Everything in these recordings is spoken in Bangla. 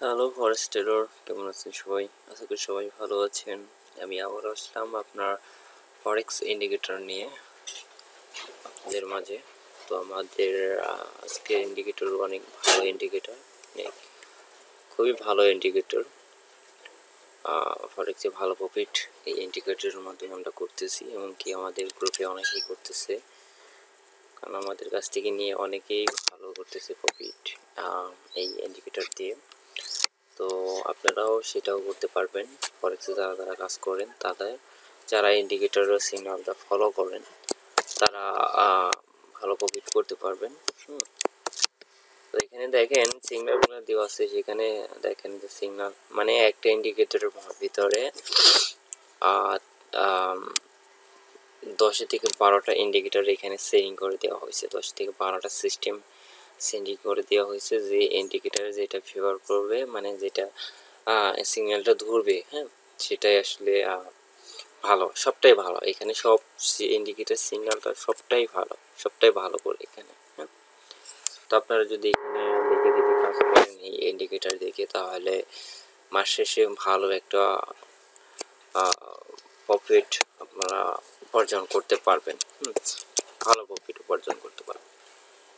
হ্যালো ফরেস্টেরর, কেমন আছেন সবাই? আশা করি সবাই ভালো আছেন। আমি আবার আসলাম আপনার ফরেক্স ইন্ডিকেটর নিয়ে আপনাদের মাঝে। তো আমাদের আজকের ইন্ডিকেটর অনেক ভালো ইন্ডিকেটর, খুবই ভালো ইন্ডিকেটর। ফরেক্সে ভালো প্রফিট এই ইন্ডিকেটরের মাধ্যমে আমরা করতেছি, এমনকি আমাদের গ্রুপে অনেকেই করতেছে, কারণ আমাদের কাছ থেকে নিয়ে অনেকেই ভালো করতেছে প্রফিট এই ইন্ডিকেটর দিয়ে। তো আপনারাও সেটাও করতে পারবেন। ফরেক্সে যারা যারা কাজ করেন, যারা ইন্ডিকেটর ও সিগন্যালটা ফলো করেন, তারা ভালো প্রফিট করতে পারবেন। তো এখানে দেখেন সিগন্যালগুলো দেওয়া আছে, সেখানে দেখেন যে সিগন্যাল মানে একটা ইন্ডিকেটরের ভিতরে 10 থেকে 12টা ইন্ডিকেটর এখানে সেটিং করে দেওয়া হয়েছে। 10 থেকে 12টা সিস্টেম সেটিং করে দেওয়া হয়েছে যে ইন্ডিকেটর যেটা ফেভার করবে, মানে যেটা সিগন্যালটা ধরবে, হ্যাঁ, সেটাই আসলে ভালো, সবটাই ভালো। এখানে সব ইন্ডিকেটর সিগন্যালটা সবটাই ভালো করে এখানে, হ্যাঁ। তো আপনারা যদি এখানে দেখে দেখে কাজ করেন এই ইন্ডিকেটর দেখে, তাহলে মাস শেষে ভালো একটা প্রফিট আপনারা উপার্জন করতে পারবেন। ভালো প্রফিট উপার্জন করতে পারবেন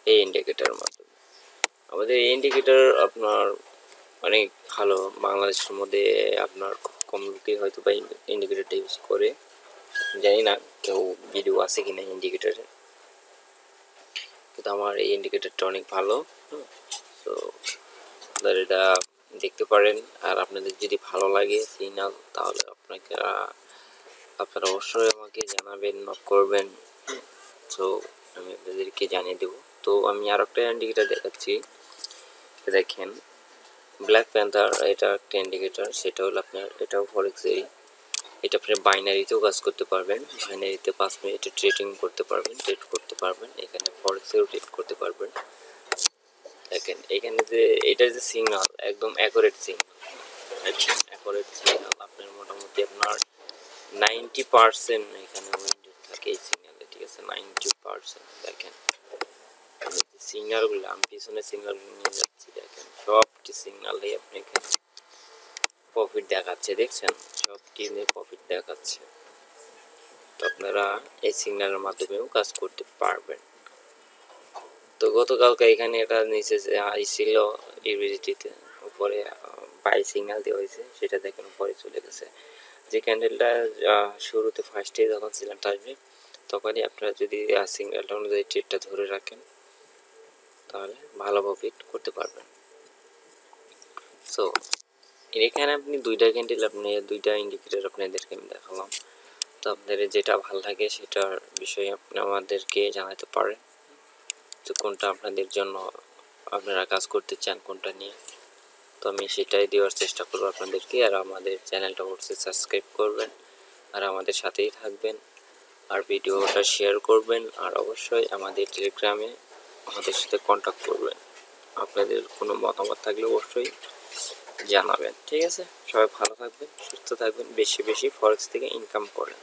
এই ইন্ডিকেটরের মাধ্যমে। আমাদের এই ইন্ডিকেটর আপনার অনেক ভালো। বাংলাদেশের মধ্যে আপনার কম লোকে হয়তো বা ইন্ডিকেটরটা ইউজ করে, জানি না কেউ ভিডিও আছে কিনা ইন্ডিকেটরে, কিন্তু আমার এই ইন্ডিকেটরটা অনেক ভালো। তো আপনারা এটা দেখতে পারেন, আর আপনাদের যদি ভালো লাগে সিগন্যাল, তাহলে আপনারা অবশ্যই আমাকে জানাবেন, নক করবেন। তো আমি আপনাদেরকে জানিয়ে দেবো। তো আমি আর একটা ইন্ডিকেটর দেখাচ্ছি, দেখেন ব্ল্যাক প্যান্থার, এটা একটা ইন্ডিকেটর। সেটা হলো আপনার, এটাও ফরেক্সেরই। এটা আপনি বাইনারিতেও কাজ করতে পারবেন, বাইনারিতে 5 মিনিটে ট্রেড করতে পারবেন। এখানে ফরেক্সেও ট্রেড করতে পারবেন। দেখেন এখানে যে এটার যে সিগন্যাল, একদম অ্যাকুরেট সিগন্যাল। আপনার মোটামুটি আপনার 90% এখানে উইন্ডো থাকে এই সিগন্যালে, ঠিক আছে? 90% দেখেন সিগন্যালগুলো, আমি পিছনে সিগন্যালগুলো নিয়ে যাচ্ছি, দেখেন সবটি সিগন্যালেই আপনি এখানে প্রফিট দেখাচ্ছে, দেখছেন? সব টিমে প্রফিট দেখাচ্ছে। তো আপনারা এই সিগন্যালের মাধ্যমেও কাজ করতে পারবেন। তো গতকালকে এখানে এটা নিচে আইছিল ইউনিভার্সিটিতে, উপরে বাই সিগন্যাল দেওয়া হয়েছে, সেটা দেখেন উপরে চলে গেছে। যে ক্যান্ডেলটা শুরুতে ফার্স্টে যখন সিগন্যালটা আসবে, তখনই আপনারা যদি সিগন্যালটা অনুযায়ী ট্রেডটা ধরে রাখেন, তাহলে ভালো প্রফিট করতে পারবেন। সো এখানে আপনি দুইটা ক্যান্ডেল, আপনি দুইটা ইন্ডিকেটর আপনাদেরকে আমি দেখালাম। তো আপনাদের যেটা ভালো লাগে সেটার বিষয়ে আপনি আমাদেরকে জানাতে পারেন, যে কোনটা আপনাদের জন্য আপনারা কাজ করতে চান, কোনটা নিয়ে। তো আমি সেটাই দেওয়ার চেষ্টা করবো আপনাদেরকে। আর আমাদের চ্যানেলটা অবশ্যই সাবস্ক্রাইব করবেন, আর আমাদের সাথেই থাকবেন, আর ভিডিওটা শেয়ার করবেন, আর অবশ্যই আমাদের টেলিগ্রামে আমাদের সাথে কন্ট্যাক্ট করবেন। আপনাদের কোনো মতামত থাকলে অবশ্যই জানাবেন, ঠিক আছে? সবাই ভালো থাকবেন, সুস্থ থাকবেন, বেশি বেশি ফরেক্স থেকে ইনকাম করেন।